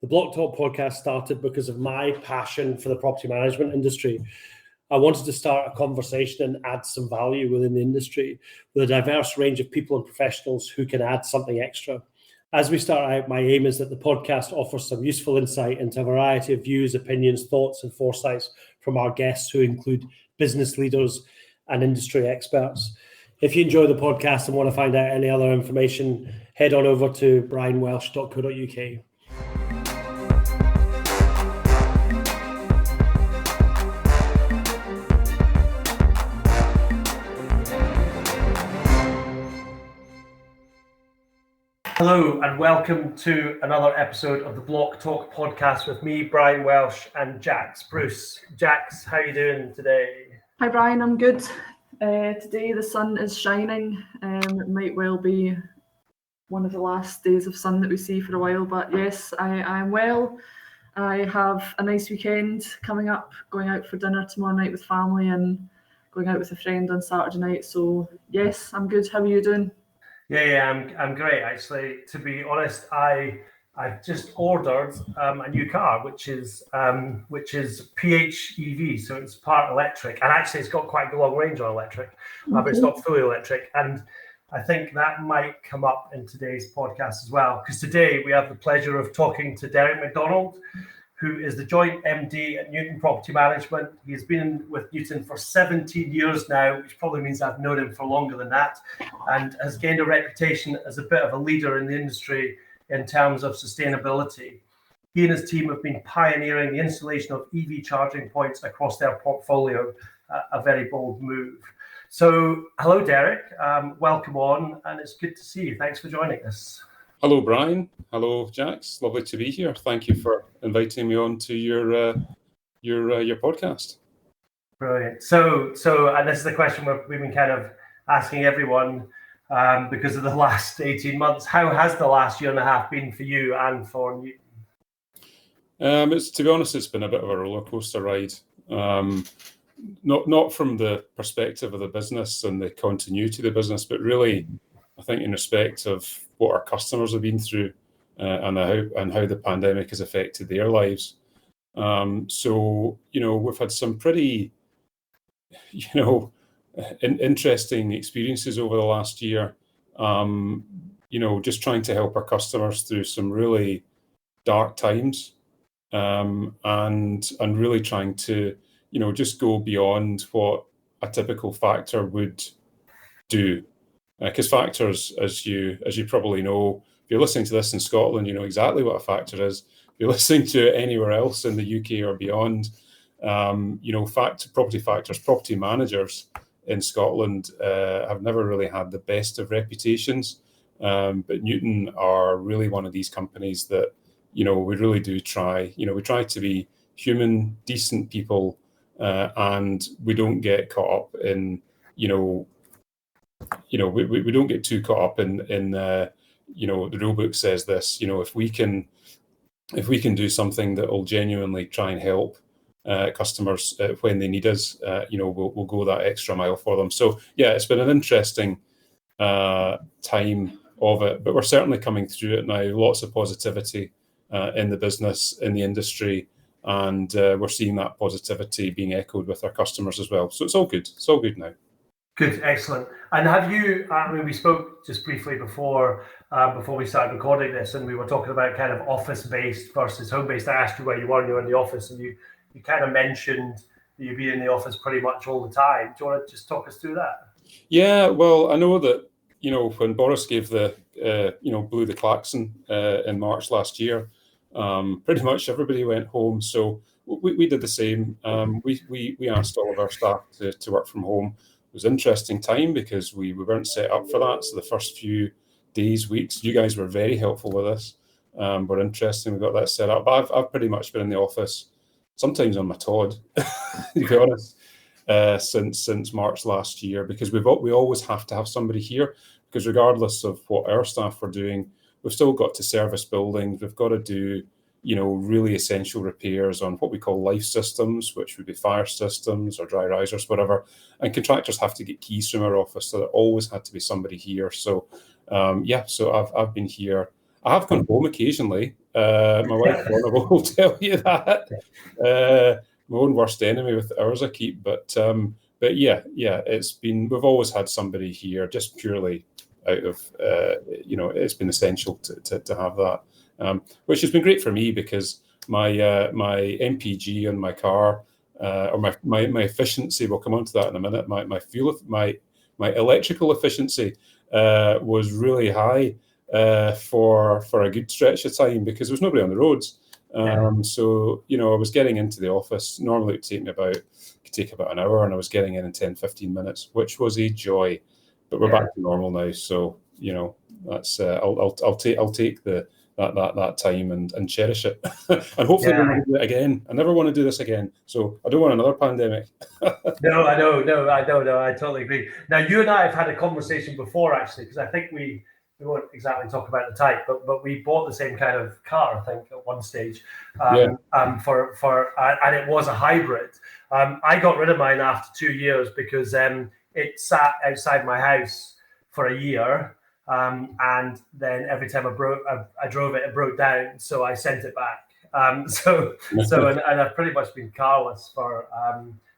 The Blocktalk Podcast started because of my passion for the property management industry. I wanted to start a conversation and add some value within the industry with a diverse range of people and professionals who can add something extra. As we start out, my aim is that the podcast offers some useful insight into a variety of views, opinions, thoughts, and foresights from our guests, who include business leaders and industry experts. If you enjoy the podcast and want to find out any other information, head on over to brianwelsh.co.uk. Hello and welcome to another episode of the Blocktalk Podcast with me, Brian Welsh, and Jax Bruce. Jax, how are you doing today? Hi Brian, I'm good. Today the sun is shining. It might well be one of the last days of sun that we see for a while, but yes, I am well. I have a nice weekend coming up, going out for dinner tomorrow night with family and going out with a friend on Saturday night. So yes, I'm good. How are you doing? Yeah, I'm great actually. To be honest, I've just ordered a new car, which is PHEV, so it's part electric, and actually it's got quite a long range on electric, but it's not fully electric. And I think that might come up in today's podcast as well, because today we have the pleasure of talking to Derek McDonald, who is the joint MD at Newton Property Management. He's been with Newton for 17 years now, which probably means I've known him for longer than that, and has gained a reputation as a bit of a leader in the industry in terms of sustainability. He and his team have been pioneering the installation of EV charging points across their portfolio, a very bold move. So, hello, Derek. Welcome on, and it's good to see you. Thanks for joining us. Hello, Brian. Hello, Jax. Lovely to be here. Thank you for inviting me on to your podcast. Brilliant. So, and this is the question we've been kind of asking everyone because of the last 18 months. How has the last year and a half been for you and for Newton? To be honest, it's been a bit of a roller coaster ride. Not from the perspective of the business and the continuity of the business, but really, I think in respect of what our customers have been through and how the pandemic has affected their lives. So, we've had some pretty, interesting experiences over the last year, just trying to help our customers through some really dark times and really trying to, just go beyond what a typical factor would do. Because factors, as you probably know, if you're listening to this in Scotland, you know exactly what a factor is. If you're listening to it anywhere else in the UK or beyond, property managers in Scotland have never really had the best of reputations. But Newton are really one of these companies that, we really do try. We try to be human, decent people, and we don't get caught up in, we don't get too caught up in the rule book says this. If we can do something that will genuinely try and help customers when they need us, we'll go that extra mile for them. So yeah, it's been an interesting time of it, but we're certainly coming through it now. Lots of positivity in the business, in the industry, and we're seeing that positivity being echoed with our customers as well. So it's all good. It's all good now. Good, excellent. And have you, we spoke just briefly before we started recording this, and we were talking about kind of office-based versus home-based. I asked you where you were when you were in the office, and you kind of mentioned that you'd be in the office pretty much all the time. Do you want to just talk us through that? Yeah, well, I know that, when Boris gave blew the klaxon in March last year, pretty much everybody went home. So we did the same. We asked all of our staff to work from home. It was an interesting time because we weren't set up for that. So the first few days, weeks, you guys were very helpful with us. We're interested. We got that set up. But I've pretty much been in the office, sometimes on my Todd, to be honest, since March last year, because we always have to have somebody here, because regardless of what our staff are doing, we've still got to service buildings. We've got to do really essential repairs on what we call life systems, which would be fire systems or dry risers, whatever. And contractors have to get keys from our office, so there always had to be somebody here. So, so I've been here. I have gone home occasionally. My wife Lorna will tell you that. My own worst enemy with the hours I keep, but yeah, we've always had somebody here just purely out of it's been essential to have that, which has been great for me because my MPG on my car or my efficiency, we'll come on to that in a minute. My electrical efficiency was really high for a good stretch of time because there was nobody on the roads. So I was getting into the office. Normally it would take about an hour, and I was getting in 10-15 minutes, which was a joy. But we're back to normal now, so that's I'll take that time and cherish it, and hopefully we'll never do it again. I never want to do this again, so I don't want another pandemic. No, I know. I totally agree. Now, you and I have had a conversation before, actually, because I think we won't exactly talk about the type, but we bought the same kind of car, I think, at one stage, and it was a hybrid. I got rid of mine after 2 years because it sat outside my house for a year, and then every time I drove it broke down, so I sent it back. And I've pretty much been carless for,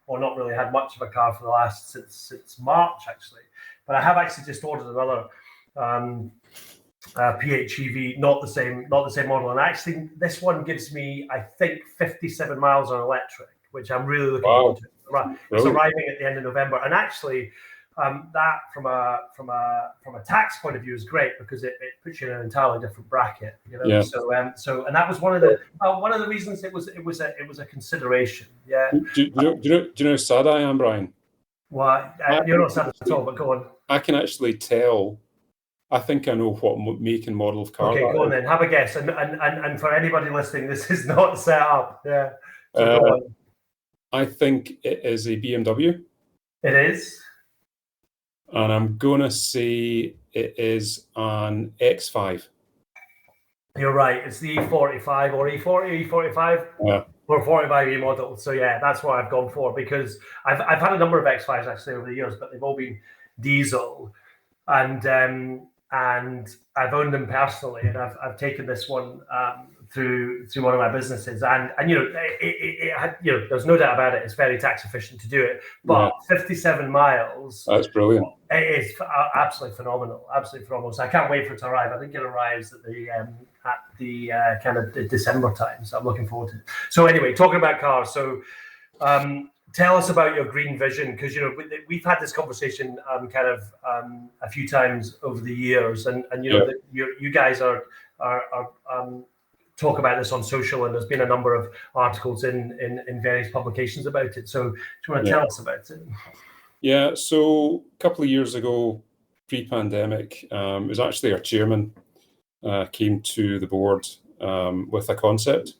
or not really had much of a car for the last since March, actually. But I have actually just ordered another PHEV, not the same model, and actually this one gives me, I think, 57 miles on electric, which I'm really looking forward to. It's arriving at the end of November, and actually that from a tax point of view is great because it puts you in an entirely different bracket, So and that was one of the reasons it was a consideration. Yeah. Do you know how sad I am, Brian? Well, you're not sad at all, but go on. I can actually tell. I think I know what make and model of car. Okay, go on then. Have a guess. And for anybody listening, this is not set up. Yeah. So go on. I think it is a BMW. It is. And I'm going to say it is an X5. You're right. It's the E45 or E40, E45 or 45E model. So yeah, that's what I've gone for because I've had a number of X5s actually over the years, but they've all been diesel, and I've owned them personally, and I've taken this one through one of my businesses, and it had, there's no doubt about it. It's very tax efficient to do it, but 57 miles. That's brilliant. It is absolutely phenomenal. So I can't wait for it to arrive. I think it arrives at the kind of December time. So I'm looking forward to it. So anyway, talking about cars. So tell us about your green vision, because we've had this conversation a few times over the years, and you guys are talk about this on social, and there's been a number of articles in various publications about it. So do you want to tell us about it? Yeah, so a couple of years ago, pre-pandemic, it was actually our chairman came to the board with a concept.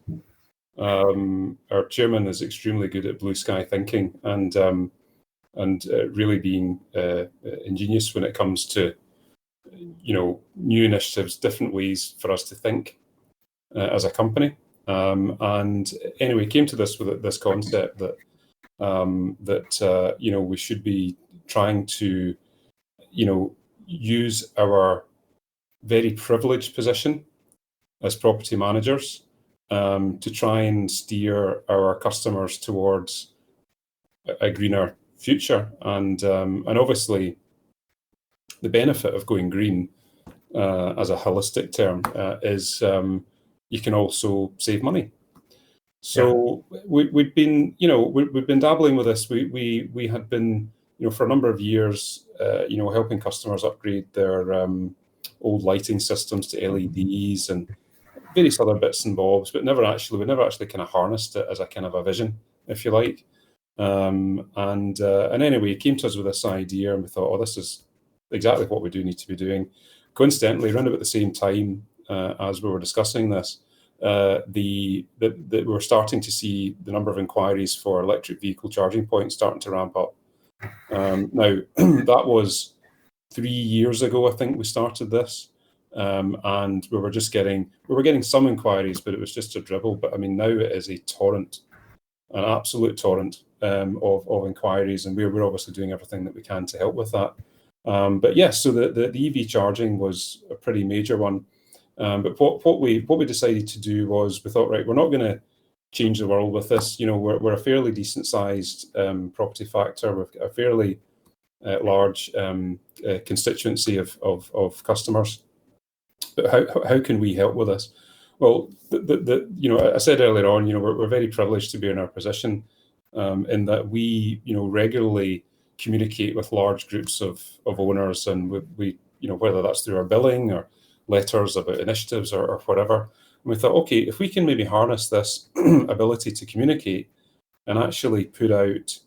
Our chairman is extremely good at blue sky thinking and really being ingenious when it comes to new initiatives, different ways for us to think as a company. And anyway, came to this with this concept that we should be trying to use our very privileged position as property managers to try and steer our customers towards a greener future, and obviously the benefit of going green as a holistic term is you can also save money. So we've been dabbling with this. We had been for a number of years helping customers upgrade their old lighting systems to LEDs and various other bits and bobs, but we never actually kind of harnessed it as a kind of a vision, if you like. And anyway, he came to us with this idea, and we thought, this is exactly what we do need to be doing. Coincidentally, around about the same time as we were discussing this, we were starting to see the number of inquiries for electric vehicle charging points starting to ramp up. Now, that was 3 years ago, I think we started this. And we were getting some inquiries, but it was just a dribble. But I mean, now it is a torrent, an absolute torrent of inquiries, and we're obviously doing everything that we can to help with that. But yes, so the EV charging was a pretty major one. But what we decided to do was we thought, right, we're not going to change the world with this. We're a fairly decent sized property factor. We've got a fairly large constituency of customers. But how can we help with this? Well, I said earlier on, we're very privileged to be in our position, in that we, regularly communicate with large groups of owners, and we whether that's through our billing or letters about initiatives or whatever. And we thought, okay, if we can maybe harness this ability to communicate and actually put out,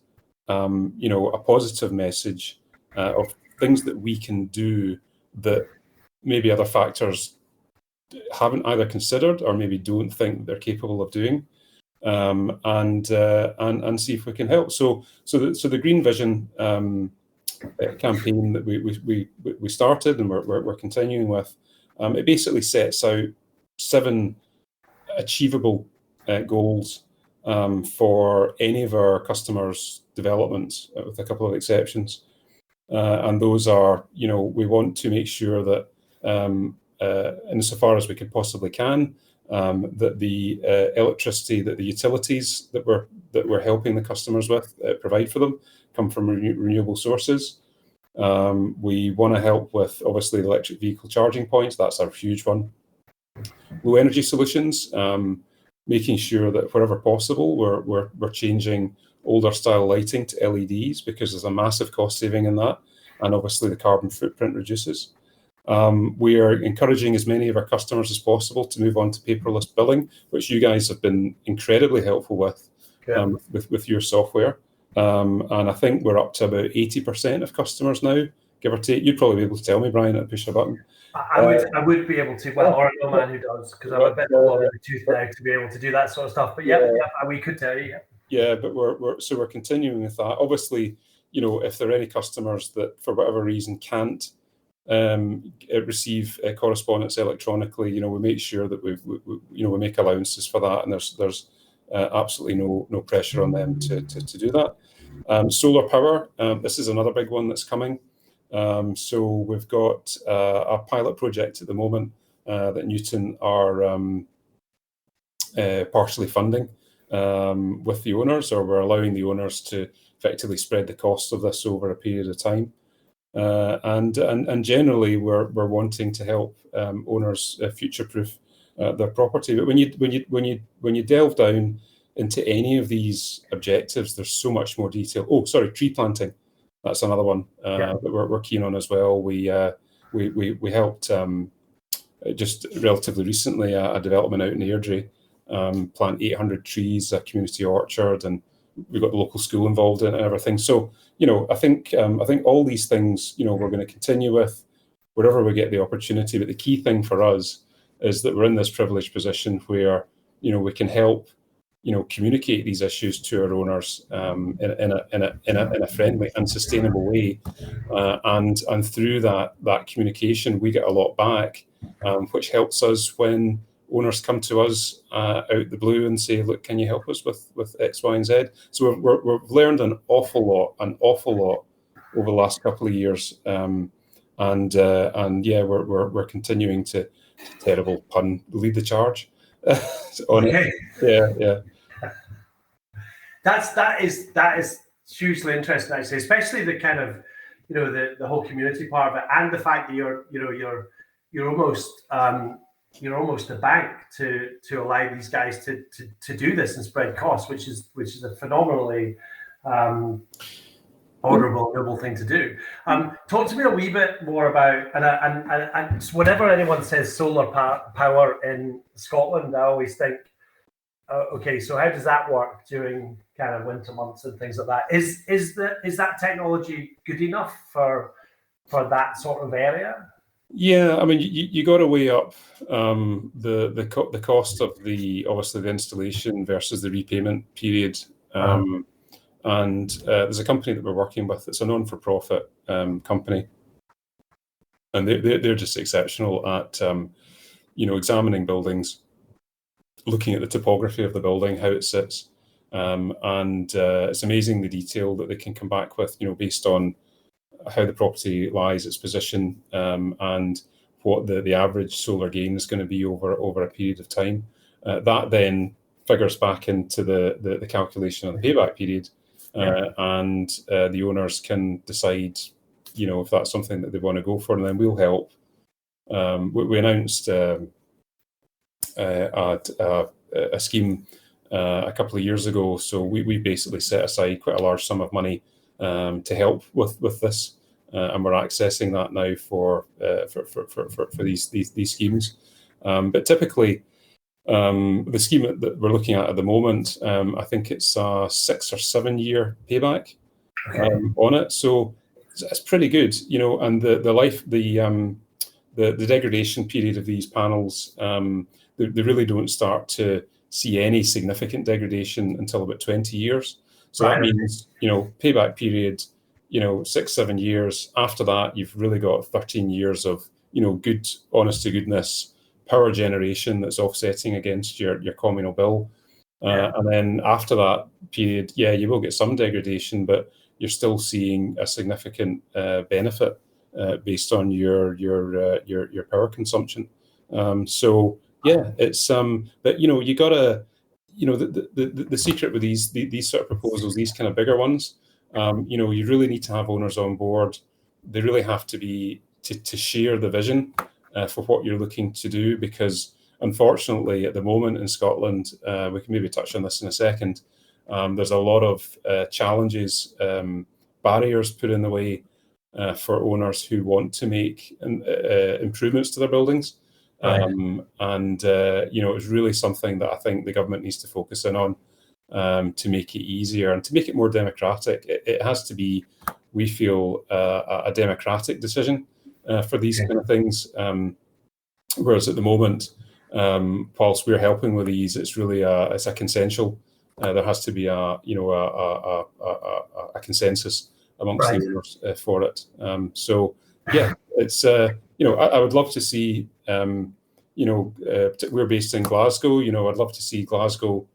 a positive message of things that we can do that maybe other factors haven't either considered or maybe don't think they're capable of doing, and see if we can help. So the Green Vision campaign that we started and we're continuing with, it basically sets out 7 achievable goals for any of our customers' developments, with a couple of exceptions. And those are, we want to make sure that, insofar as we can possibly can, that the electricity, that the utilities that we're helping the customers with provide for them come from renewable sources. We want to help with, obviously, the electric vehicle charging points. That's our huge one. Low energy solutions, making sure that wherever possible, we're changing older style lighting to LEDs, because there's a massive cost saving in that, and obviously the carbon footprint reduces. We are encouraging as many of our customers as possible to move on to paperless billing, which you guys have been incredibly helpful with, with your software. And I think we're up to about 80% of customers now, give or take. You'd probably be able to tell me, Brian, and push a button. I would be able to, well, or I know a man who does, because I'm a bit long in the tooth now to be able to do that sort of stuff. But we could tell you. Yeah, but we're continuing with that. Obviously, if there are any customers that for whatever reason can't receive correspondence electronically, we make sure that we make allowances for that, and there's absolutely no pressure on them to do that. Solar power, this is another big one that's coming. So we've got a pilot project at the moment that Newton are partially funding with the owners, or we're allowing the owners to effectively spread the cost of this over a period of time. And generally, we're wanting to help owners future-proof their property. But when you delve down into any of these objectives, there's so much more detail. Oh, sorry, tree planting. That's another one that we're keen on as well. We helped just relatively recently a development out in Airdrie plant 800 trees, a community orchard, and we got the local school involved in it and everything. So I think all these things we're going to continue with wherever we get the opportunity. But the key thing for us is that we're in this privileged position where we can help communicate these issues to our owners in a friendly and sustainable way, and through that communication we get a lot back, which helps us when owners come to us out the blue and say, look, can you help us with X, Y, and Z? So we've learned an awful lot over the last couple of years, and we're continuing to, terrible pun, lead the charge on it. Yeah. That is hugely interesting, actually, especially the kind of the whole community part of it, and the fact that you're almost a bank to allow these guys to do this and spread costs, which is a phenomenally honourable, noble thing to do. Talk to me a wee bit more about, and whenever anyone says solar power in Scotland, I always think, okay, so how does that work during kind of winter months and things like that? Is that technology good enough for that sort of area? Yeah, I mean, you got to weigh up the cost of obviously the installation versus the repayment period. And there's a company that we're working with. It's a non-for-profit company, and they're just exceptional at examining buildings, looking at the topography of the building, how it sits, and it's amazing the detail that they can come back with, based on how the property lies, its position, and what the average solar gain is going to be over a period of time. That then figures back into the calculation of the payback period, and the owners can decide, if that's something that they want to go for, and then we'll help. We announced a scheme a couple of years ago, so we basically set aside quite a large sum of money to help with this, and we're accessing that now for these schemes. But typically, the scheme that we're looking at the moment, I think it's a 6 or 7 year payback on it. So it's pretty good, and the degradation period of these panels, they really don't start to see any significant degradation until about 20 years. So that means, payback period, 6, 7 years. After that, you've really got 13 years of, good, honest to goodness power generation that's offsetting against your communal bill. And then after that period, you will get some degradation, but you're still seeing a significant benefit based on your power consumption. It's but you gotta, the secret with these sort of proposals, these kind of bigger ones, you really need to have owners on board. They really have to be to share the vision for what you're looking to do, because unfortunately at the moment in Scotland, we can maybe touch on this in a second, there's a lot of challenges, barriers put in the way for owners who want to make improvements to their buildings. It's really something that I think the government needs to focus in on, to make it easier and to make it more democratic. It has to be, we feel, a democratic decision for these kind of things. Whereas at the moment, whilst we're helping with these, it's really it's a consensual. There has to be a consensus amongst the owners for it. It's I would love to see. We're based in Glasgow. I'd love to see Glasgow,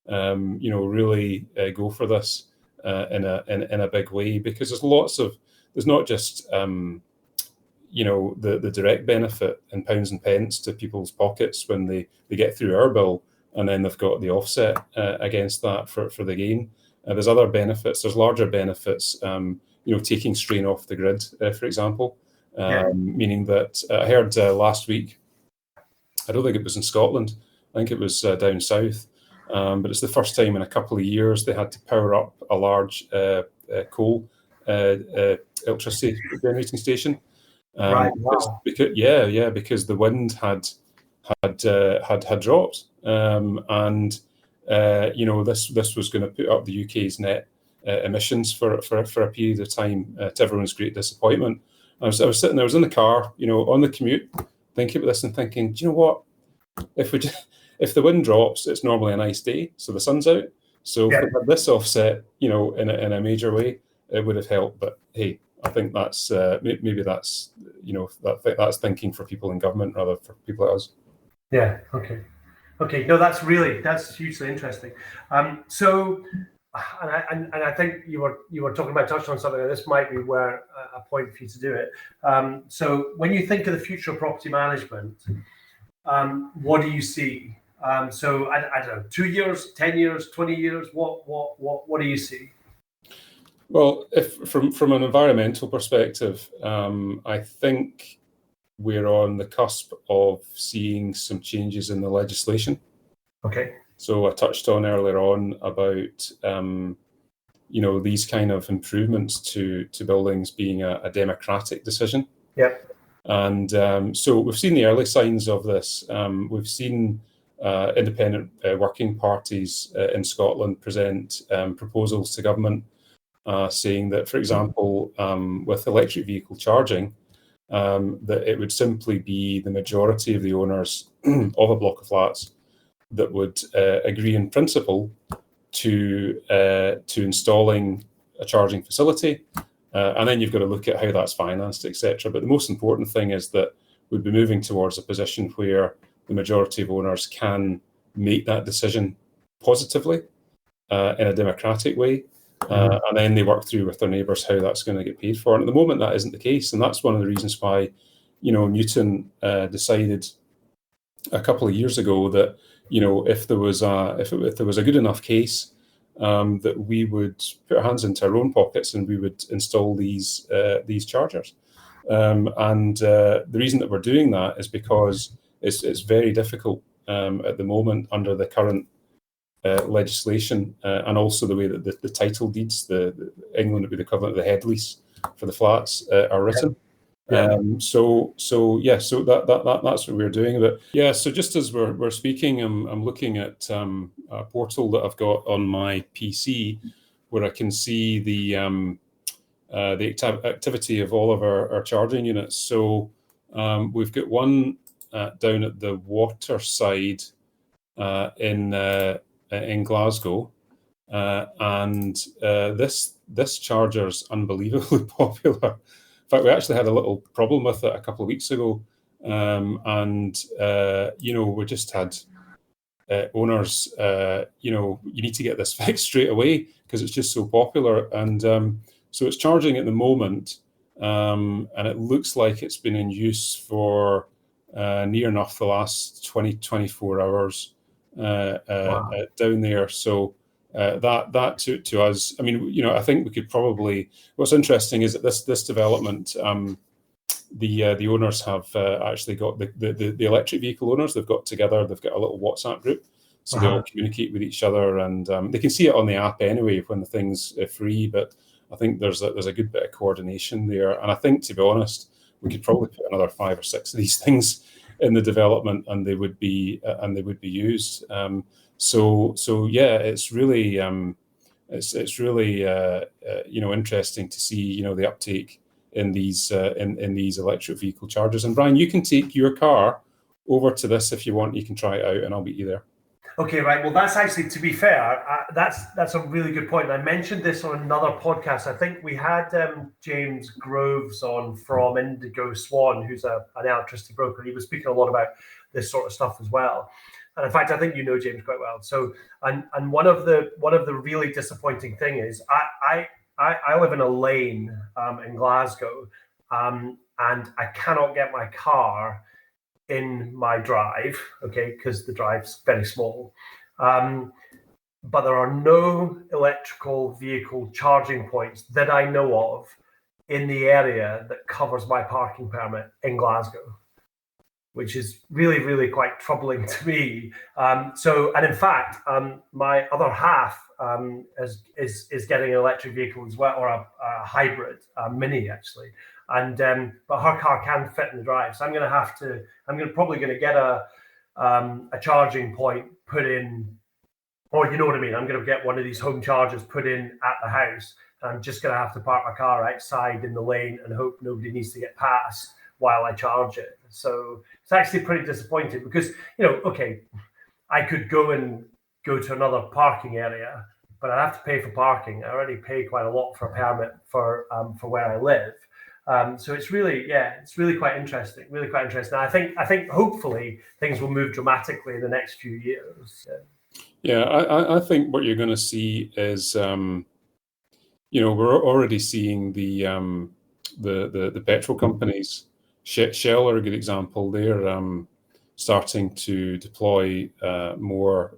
really go for this in a big way, because there's not just the direct benefit in pounds and pence to people's pockets when they get through our bill, and then they've got the offset against that for the gain. There's other benefits. There's larger benefits. Taking strain off the grid, for example. Meaning that I heard last week, I don't think it was in Scotland, I think it was down south, but it's the first time in a couple of years they had to power up a large coal electricity generating station. Because the wind had dropped, this was going to put up the UK's net emissions for a period of time, to everyone's great disappointment. I was sitting there, I was in the car, on the commute, thinking about this and thinking, do you know what? If the wind drops, it's normally a nice day, so the sun's out. So if we had this offset, in a major way, it would have helped. But hey, I think that's maybe that's that's thinking for people in government rather for people like us. Yeah. Okay. No, that's hugely interesting. So. And I think you were talking about touching on something, and this might be where a point for you to do it. So when you think of the future of property management, what do you see? So I don't know, 2 years, 10 years, 20 years. What do you see? Well, if from an environmental perspective, I think we're on the cusp of seeing some changes in the legislation. Okay. So I touched on earlier on about, these kind of improvements to buildings being a democratic decision. Yeah. And so we've seen the early signs of this. We've seen independent working parties in Scotland present proposals to government saying that, for example, with electric vehicle charging, that it would simply be the majority of the owners of a block of flats that would agree in principle to installing a charging facility, and then you've got to look at how that's financed, etc. But the most important thing is that we'd be moving towards a position where the majority of owners can make that decision positively in a democratic way, and then they work through with their neighbours how that's going to get paid for. And at the moment, that isn't the case, and that's one of the reasons why Newton decided a couple of years ago that if there was a good enough case, that we would put our hands into our own pockets and we would install these chargers. And the reason that we're doing that is because it's very difficult at the moment under the current legislation, and also the way that the title deeds, the England would be the equivalent of the head lease for the flats, are written. So that's what we're doing. But so just as we're speaking, I'm looking at a portal that I've got on my PC where I can see the activity of all of our charging units. So we've got one down at the water side in Glasgow, and this charger's unbelievably popular. In fact, we actually had a little problem with it a couple of weeks ago, and we just had owners. You need to get this fixed straight away because it's just so popular, and so it's charging at the moment, and it looks like it's been in use for near enough the last 24 hours down there. So that to us, I mean, I think we could probably. What's interesting is that this development, the owners have actually got the electric vehicle owners. They've got together. They've got a little WhatsApp group, so they all communicate with each other, and they can see it on the app anyway when the thing's free. But I think there's a good bit of coordination there, and I think, to be honest, we could probably put another 5 or 6 of these things in the development, and they would be used. So yeah, it's really interesting to see the uptake in these electric vehicle chargers. And Brian, you can take your car over to this if you want. You can try it out, and I'll meet you there. Okay, right. Well, that's actually, to be fair, that's a really good point. I mentioned this on another podcast. I think we had James Groves on from Indigo Swan, who's an electricity broker. He was speaking a lot about this sort of stuff as well. And in fact, I think you know James quite well. So, and one of the really disappointing thing is I live in a lane in Glasgow, and I cannot get my car in my drive, okay, because the drive's very small. But there are no electrical vehicle charging points that I know of in the area that covers my parking permit in Glasgow, which is really, really quite troubling to me. And in fact, my other half is getting an electric vehicle as well, or a hybrid, Mini actually. And but her car can fit in the drive, so I'm probably going to get a charging point put in, or you know what I mean. I'm going to get one of these home chargers put in at the house. And I'm just going to have to park my car outside in the lane and hope nobody needs to get past while I charge it. So it's actually pretty disappointing because okay, I could go to another parking area, but I have to pay for parking. I already pay quite a lot for a permit for where I live. So it's really quite interesting, I think hopefully things will move dramatically in the next few years. I think what you're going to see is, we're already seeing the petrol companies. Shell are a good example. They're starting to deploy more,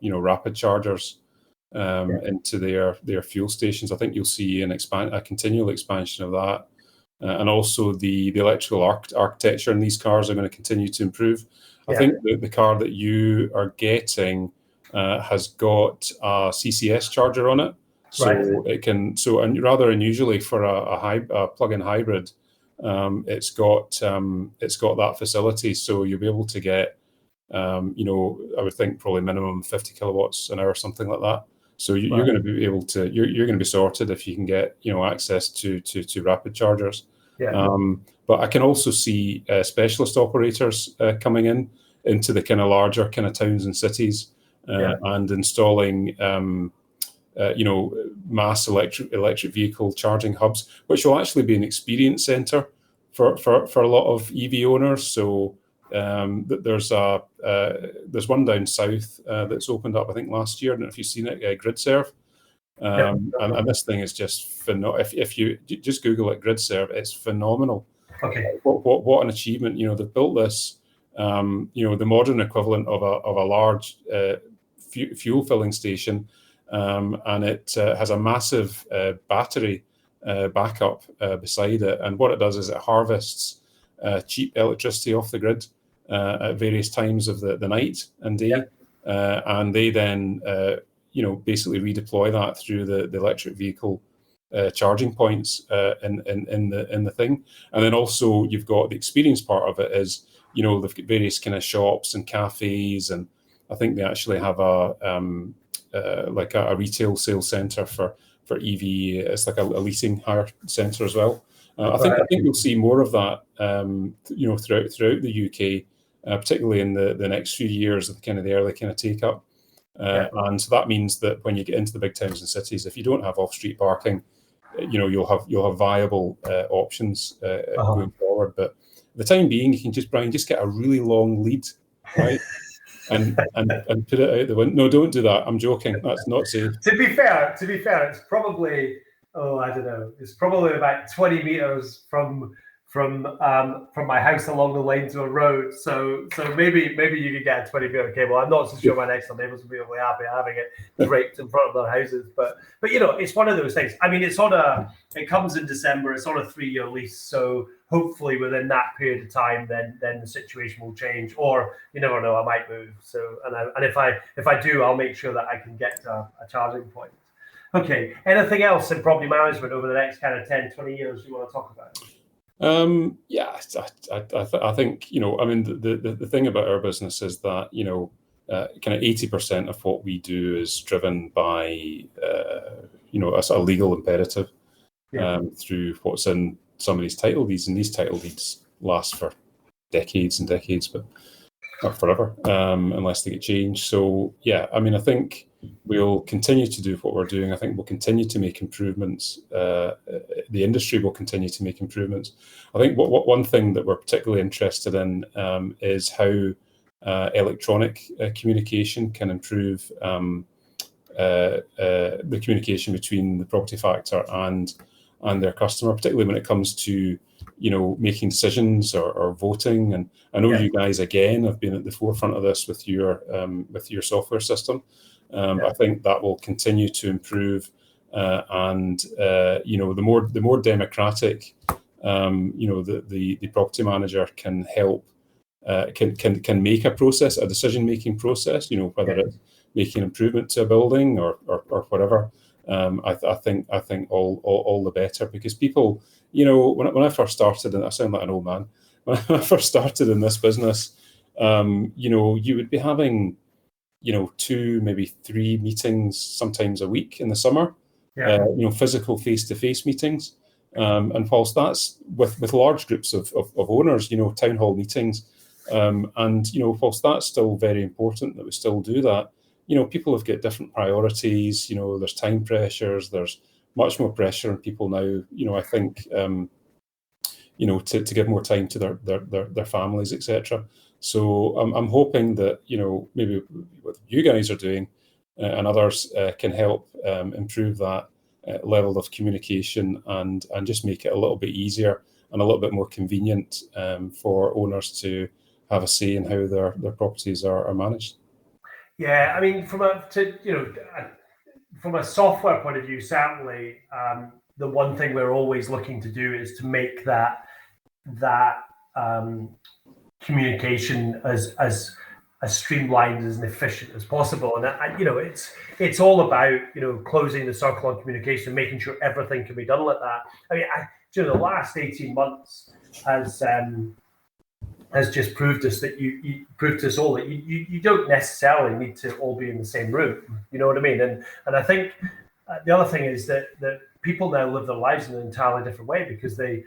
rapid chargers into their fuel stations. I think you'll see a continual expansion of that. And also the electrical architecture in these cars are going to continue to improve. I think the car that you are getting has got a CCS charger on it, so it can. So, and rather unusually for a plug-in hybrid, it's got that facility. So you'll be able to get, I would think probably minimum 50 kilowatts an hour, something like that. So you're going to be able to, you're going to be sorted if you can get, access to rapid chargers. But I can also see specialist operators coming into the kind of larger kind of towns and cities and installing, mass electric vehicle charging hubs, which will actually be an experience center for a lot of EV owners. So there's one down south that's opened up, I think, last year. I don't know if you've seen it, GridServe. And this thing is just phenomenal. If you just Google it, GridServe, it's phenomenal. Okay. What an achievement! They've built this. The modern equivalent of a large fuel filling station, and it has a massive battery backup beside it. And what it does is it harvests cheap electricity off the grid at various times of the night and day, and they then basically redeploy that through the electric vehicle charging points in the thing. And then also you've got the experience part of it is they've got various kind of shops and cafes, and I think they actually have a retail sales center for EV. It's like a leasing hire center as well. I think we'll see more of that throughout the UK, particularly in the next few years of the early take up. And so that means that when you get into the big towns and cities, if you don't have off-street parking, you'll have viable options going forward. But for the time being, you can just get a really long lead, right? and put it out the window. No, don't do that. I'm joking. That's not safe. To be fair, it's probably I don't know. It's probably about 20 meters from my house along the lane to a road. So maybe you could get a 20-meter cable. I'm not so sure my next door neighbours will be really happy having it draped in front of their houses. But it's one of those things. I mean, it comes in December. It's on a 3-year lease. So hopefully within that period of time, then the situation will change. Or you never know, I might move. So and if I do, I'll make sure that I can get to a charging point. Okay. Anything else in property management over the next kind of 10, 20 years you want to talk about? I think the thing about our business is that kind of 80% of what we do is driven by a legal imperative through what's in some of these title deeds, and these title deeds last for decades and decades, but not forever, unless they get changed. So I think we'll continue to do what we're doing. I think we'll continue to make improvements. The industry will continue to make improvements. I think one thing that we're particularly interested in is how electronic communication can improve the communication between the property factor and their customer, particularly when it comes to making decisions or voting. And I know you guys again have been at the forefront of this with your software system. I think that will continue to improve, and the more democratic, the property manager can help, can make a decision-making process. Whether it's making improvement to a building or whatever. I think all the better, because people, when I first started, and I sound like an old man, when I first started in this business, you would be having 2, maybe 3 meetings sometimes a week in the summer, physical face-to-face meetings. And whilst that's with large groups of owners, town hall meetings, and whilst that's still very important that we still do that, people have got different priorities. There's time pressures, there's much more pressure on people now, I think, to give more time to their families, etc. So I'm hoping that, maybe what you guys are doing and others can help improve that level of communication and just make it a little bit easier and a little bit more convenient for owners to have a say in how their properties are managed. Yeah, I mean, from a software point of view, certainly the one thing we're always looking to do is to make that communication as streamlined as efficient as possible. And it's all about closing the circle on communication, making sure everything can be done like that. I mean, the last 18 months has just proved us that you proved us all that you don't necessarily need to all be in the same room. You know what I mean? And I think the other thing is that people now live their lives in an entirely different way, because they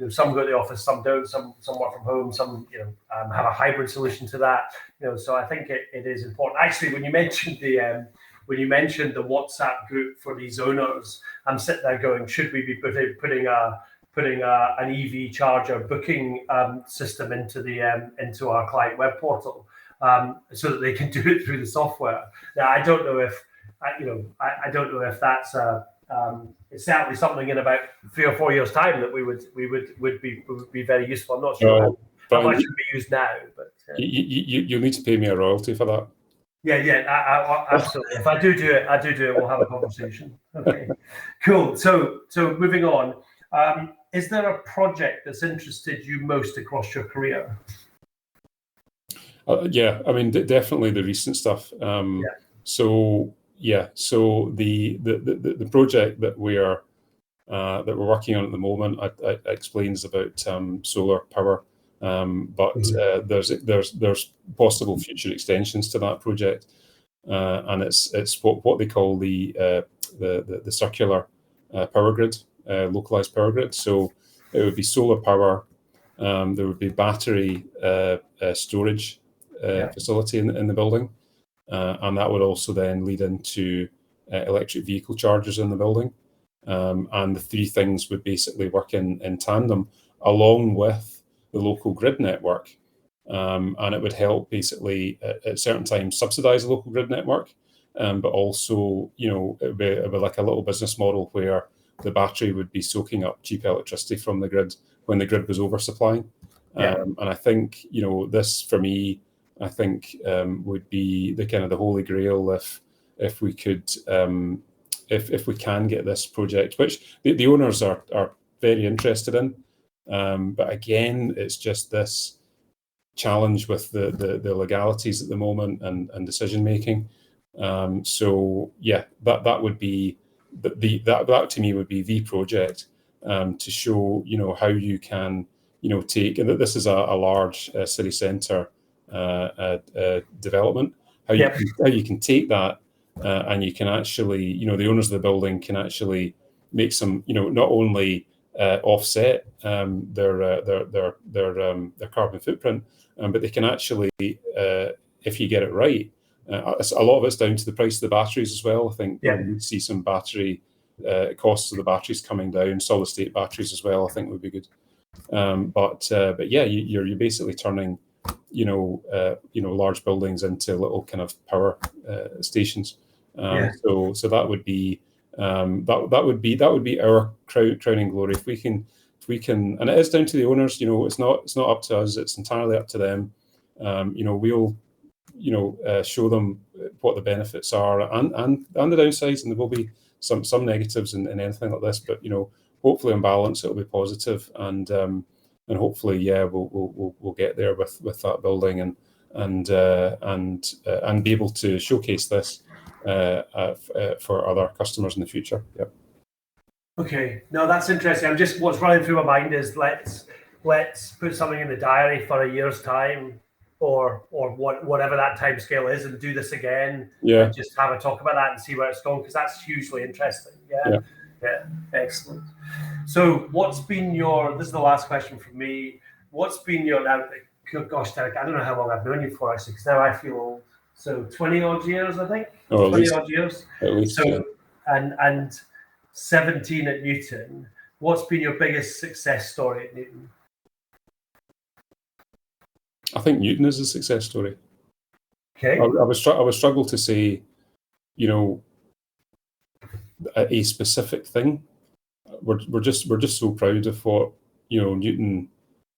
some go to the office, some don't, some work from home, some have a hybrid solution to that. So I think it is important. Actually, when you mentioned the WhatsApp group for these owners, I'm sitting there going, should we be putting an EV charger booking system into our client web portal so that they can do it through the software? Now, I don't know if that's it's certainly something in about 3 or 4 years' time that would be very useful. I'm not sure how much it would be used now, but you need to pay me a royalty for that. Yeah, absolutely. If I do it, we'll have a conversation. Okay, cool. So moving on, is there a project that's interested you most across your career? Yeah, I mean, definitely the recent stuff. So the project that we're working on at the moment, I explains about solar power, but there's possible future extensions to that project, and it's what they call the circular power grid, localized power grid. So it would be solar power. There would be battery storage facility in the building, and that would also then lead into electric vehicle chargers in the building. And the three things would basically work in tandem along with the local grid network. And it would help basically at certain times subsidize the local grid network, but also, it would be like a little business model where the battery would be soaking up cheap electricity from the grid when the grid was oversupplying. And I think, this for me, I think would be the kind of the holy grail if we could, if we can get this project, which the owners are very interested in. But again, it's just this challenge with the legalities at the moment and decision making. So yeah, that would be that to me would be the project to show how you can take, and this is a large city centre development, how you can take that and you can actually the owners of the building can actually make some not only offset their carbon footprint, but they can actually if you get it right, a lot of it's down to the price of the batteries as well. I think we'd see some battery costs of the batteries coming down, solid state batteries as well. I think would be good. But yeah, you're basically turning large buildings into little kind of power stations. So that would be that would be our crowning glory if we can, and it is down to the owners. It's not up to us. It's entirely up to them. We'll show them what the benefits are and the downsides, and there will be some negatives in anything like this. But hopefully on balance it'll be positive, and hopefully we'll get there with that building and be able to showcase this for other customers in the future. Yep. Okay, no, that's interesting. What's running through my mind is let's put something in the diary for a year's time, or whatever that time scale is, and do this again. Yeah. And just have a talk about that and see where it's going, because that's hugely interesting. Yeah. Excellent. So this is the last question from me. What's been your, gosh, Derek, I don't know how long I've known you for actually, because now I feel old. So 20 odd years, I think. 20 odd years. At least. So, and 17 at Newton. What's been your biggest success story at Newton? I think Newton is a success story. Okay. I would struggle to say, a specific thing. We're just so proud of what Newton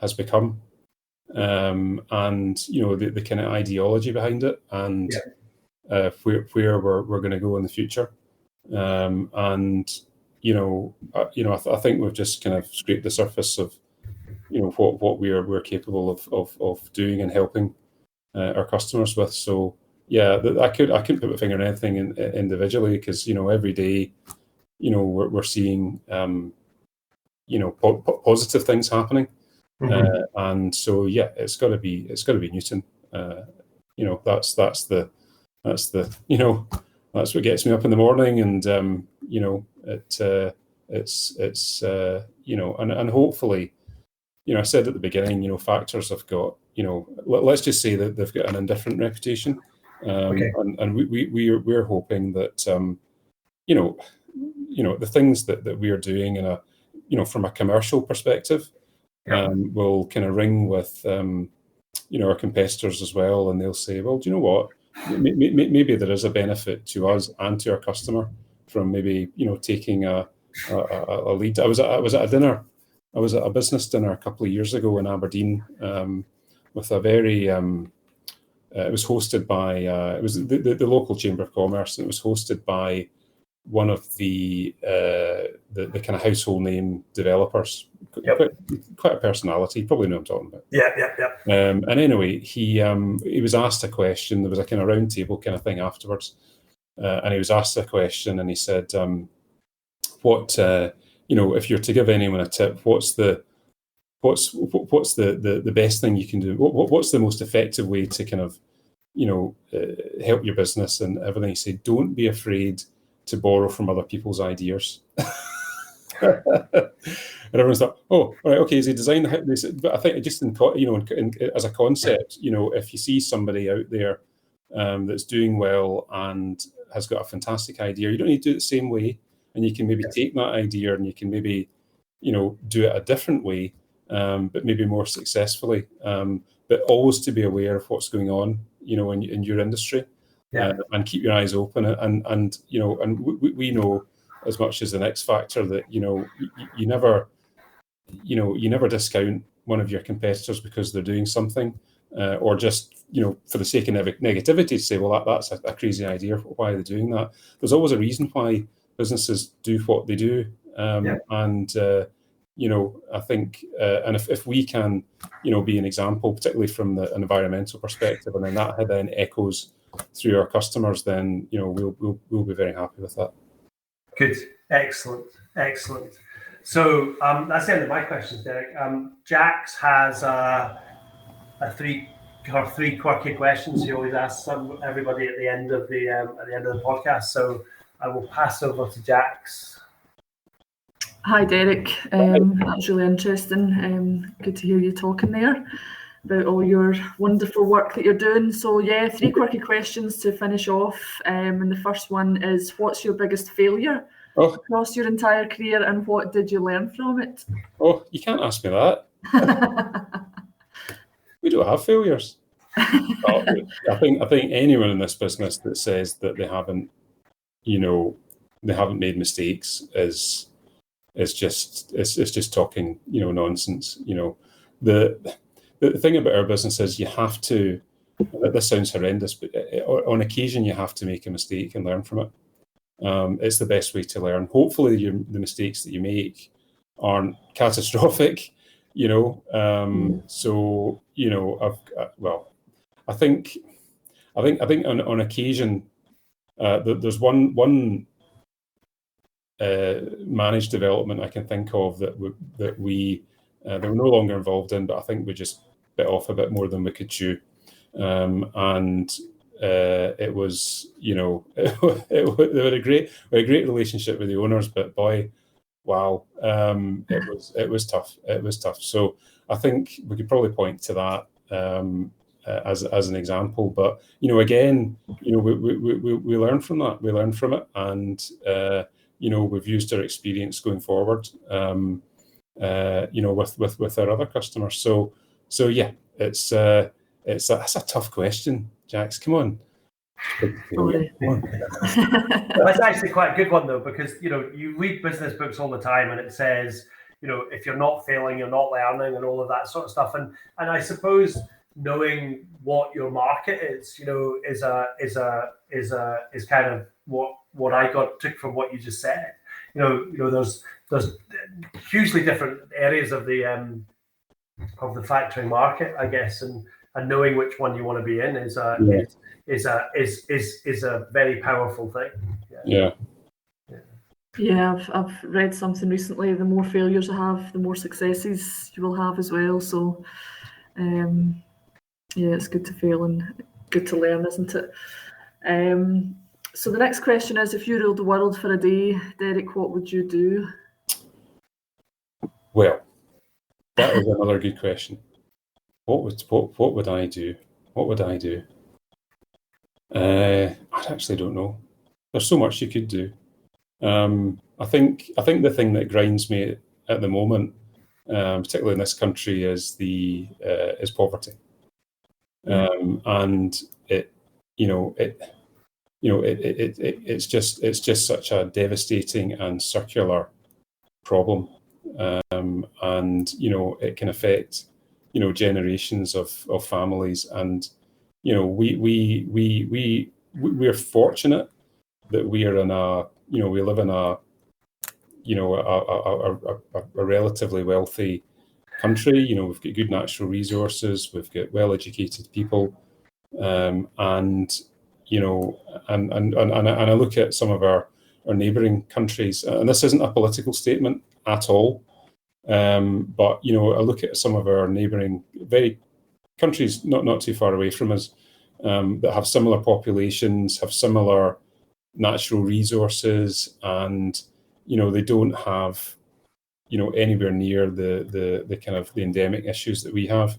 has become, and the kind of ideology behind it, and where we're going to go in the future, and I think we've just kind of scraped the surface of what we're capable of doing and helping our customers with. So yeah, I couldn't put my finger on anything individually, because every day we're seeing positive things happening, and so yeah, it's got to be Newton. That's what gets me up in the morning, and and hopefully, I said at the beginning, factors have got, let's just say that they've got an indifferent reputation, and we're hoping that the things that we are doing in from a commercial perspective will kind of ring with our competitors as well, and they'll say, well, do you know what, maybe there is a benefit to us and to our customer from maybe taking a lead. I was at a dinner. I was at a business dinner a couple of years ago in Aberdeen with a very. It was hosted by it was the local Chamber of Commerce, and it was hosted by one of the kind of household name developers. Yep. Quite a personality. Probably know what I'm talking about. Yeah. And anyway, he was asked a question. There was a kind of round table kind of thing afterwards, and he was asked a question, and he said, "What if you're to give anyone a tip, what's the best thing you can do? What's the most effective way to kind of help your business and everything?" He said, "Don't be afraid to borrow from other people's ideas." And everyone's thought, "Oh, all right, okay." Is he designed the house? But I think just as a concept, if you see somebody out there that's doing well and has got a fantastic idea, you don't need to do it the same way, and you can maybe take that idea and you can maybe do it a different way, but maybe more successfully. But always to be aware of what's going on, in your industry, and keep your eyes open. And we know as much as the X factor that you never discount one of your competitors because they're doing something, or just for the sake of negativity to say, well, that's a crazy idea. Why are they doing that? There's always a reason why businesses do what they do, and I think, and if we can, be an example, particularly from an environmental perspective, and then that then echoes through our customers, then we'll be very happy with that. Good, excellent. So that's the end of my questions, Derek. Jax has three quirky questions he always asks everybody at the end of the podcast. So I will pass over to Jax. Hi, Derek. That's really interesting. Good to hear you talking there about all your wonderful work that you're doing. So, 3 quirky questions to finish off. And the first one is, what's your biggest failure across your entire career, and what did you learn from it? Oh, you can't ask me that. We don't have failures. I think anyone in this business that says that they haven't made mistakes is just talking nonsense. The thing about our business is you have to. This sounds horrendous, but on occasion you have to make a mistake and learn from it. It's the best way to learn. Hopefully, the mistakes that you make aren't catastrophic. So I think on occasion there's one managed development I can think of that we were no longer involved in, but I think we just bit off a bit more than we could chew, and it was we had a great relationship with the owners, but boy, wow, it was tough. So I think we could probably point to that as an example. But again, we learn from that. We learn from it, and we've used our experience going forward. With our other customers. So yeah, that's a tough question, Jax. Come on. That's actually quite a good one though, because you read business books all the time, and it says if you're not failing, you're not learning, and all of that sort of stuff. And I suppose knowing what your market is, is kind of what I took from what you just said. There's hugely different areas of the factoring market, I guess, and knowing which one you want to be in is a very powerful thing. Yeah, I've read something recently. The more failures you have, the more successes you will have as well. So, it's good to fail and good to learn, isn't it? So the next question is, if you ruled the world for a day, Derek, what would you do? Well, that is another good question. What would I do? What would I do? I actually don't know. There's so much you could do. I think the thing that grinds me at the moment, particularly in this country, is poverty, and it it's just such a devastating and circular problem, and it can affect generations of families, and we're fortunate that we are in we live in a relatively wealthy country. We've got good natural resources, we've got well-educated people, and I look at some of our neighbouring countries, and this isn't a political statement at all, but I look at some of our neighbouring countries not too far away from us, that have similar populations, have similar natural resources, and they don't have anywhere near the kind of the endemic issues that we have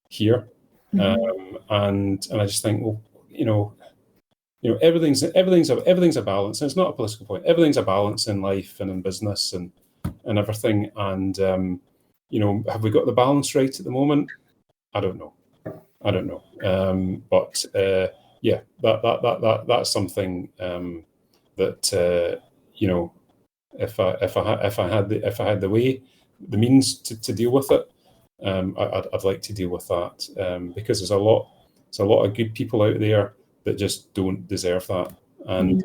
here. And I just think, well, everything's a balance, and it's not a political point. Everything's a balance in life and in business and everything. And have we got the balance right at the moment? I don't know. But yeah, that's something that if I had the means to deal with it, I'd like to deal with that, because there's a lot of good people out there that just don't deserve that, and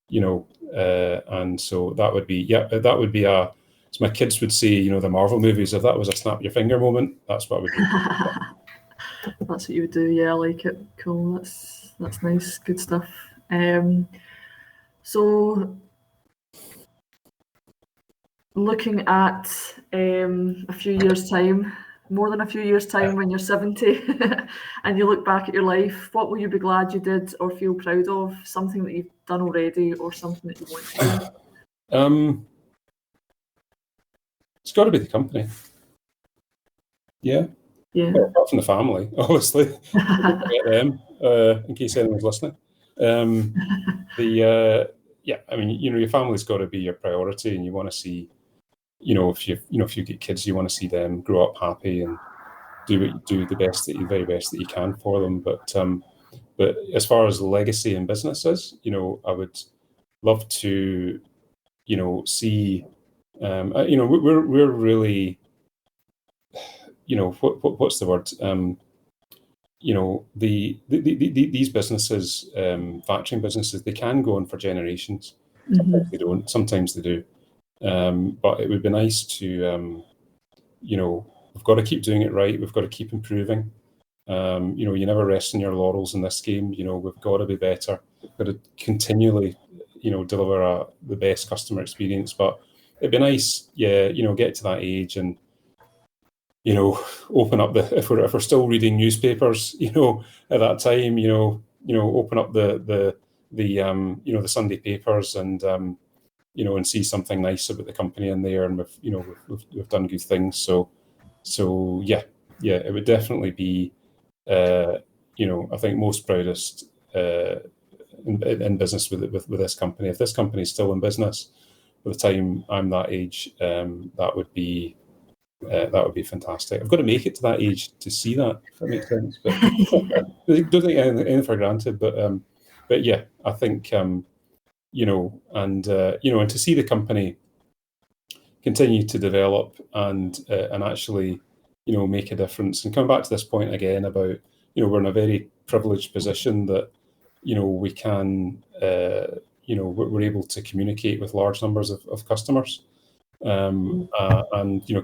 and so that would be as my kids would say, the Marvel movies, if that was a snap your finger moment, that's what I would do. That's what you would do. Yeah, I like it. Cool. That's nice. Good stuff. So looking at a few years' time, more than a few years' time, when you're 70 and you look back at your life, what will you be glad you did or feel proud of? Something that you've done already or something that you want to do? It's got to be the company. Yeah. Well, apart from the family, obviously. Get them, in case anyone's listening. Your family's got to be your priority, and you want to see, if you get kids, you want to see them grow up happy and do the very best that you can for them. But as far as legacy in business is, I would love to, see, we're really, what's the word? These businesses, factoring businesses, they can go on for generations. Sometimes they don't. Sometimes they do. But it would be nice to, we've got to keep doing it right. We've got to keep improving. You never rest on your laurels in this game. We've got to be better. We've got to continually, deliver the best customer experience. But it'd be nice, get to that age and, open up if we're still reading newspapers, at that time, open up the Sunday papers and and see something nice about the company in there, and we've done good things. So yeah, it would definitely be, I think most proudest in business with this company. If this company is still in business by the time I'm that age, that would be fantastic. I've got to make it to that age to see that, if that makes sense. But I don't take anything for granted. But yeah, I think and to see the company continue to develop and actually make a difference. And coming back to this point again about we're in a very privileged position that we can we're able to communicate with large numbers of customers. And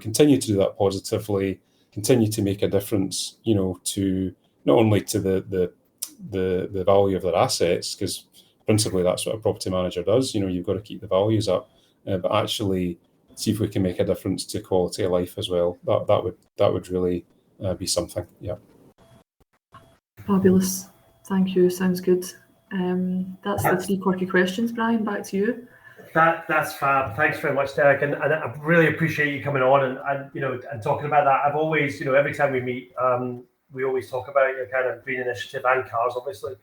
continue to do that positively, continue to make a difference, to not only to the value of their assets, because principally that's what a property manager does. You've got to keep the values up, but actually see if we can make a difference to quality of life as well. That would really be something. Yeah. Fabulous. Thank you. Sounds good. That's the 3 quirky questions. Brian, back to you. That's fab. Thanks very much, Derek, and I really appreciate you coming on and talking about that. I've always, every time we meet, we always talk about your kind of green initiative and cars, obviously.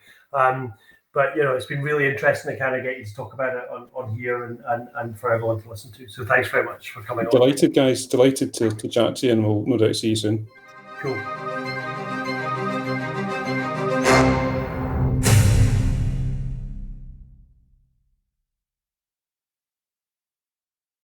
But it's been really interesting to kind of get you to talk about it on here and for everyone to listen to. So thanks very much for coming on. Delighted, guys. Delighted to chat to you, and we'll no doubt see you soon. Cool.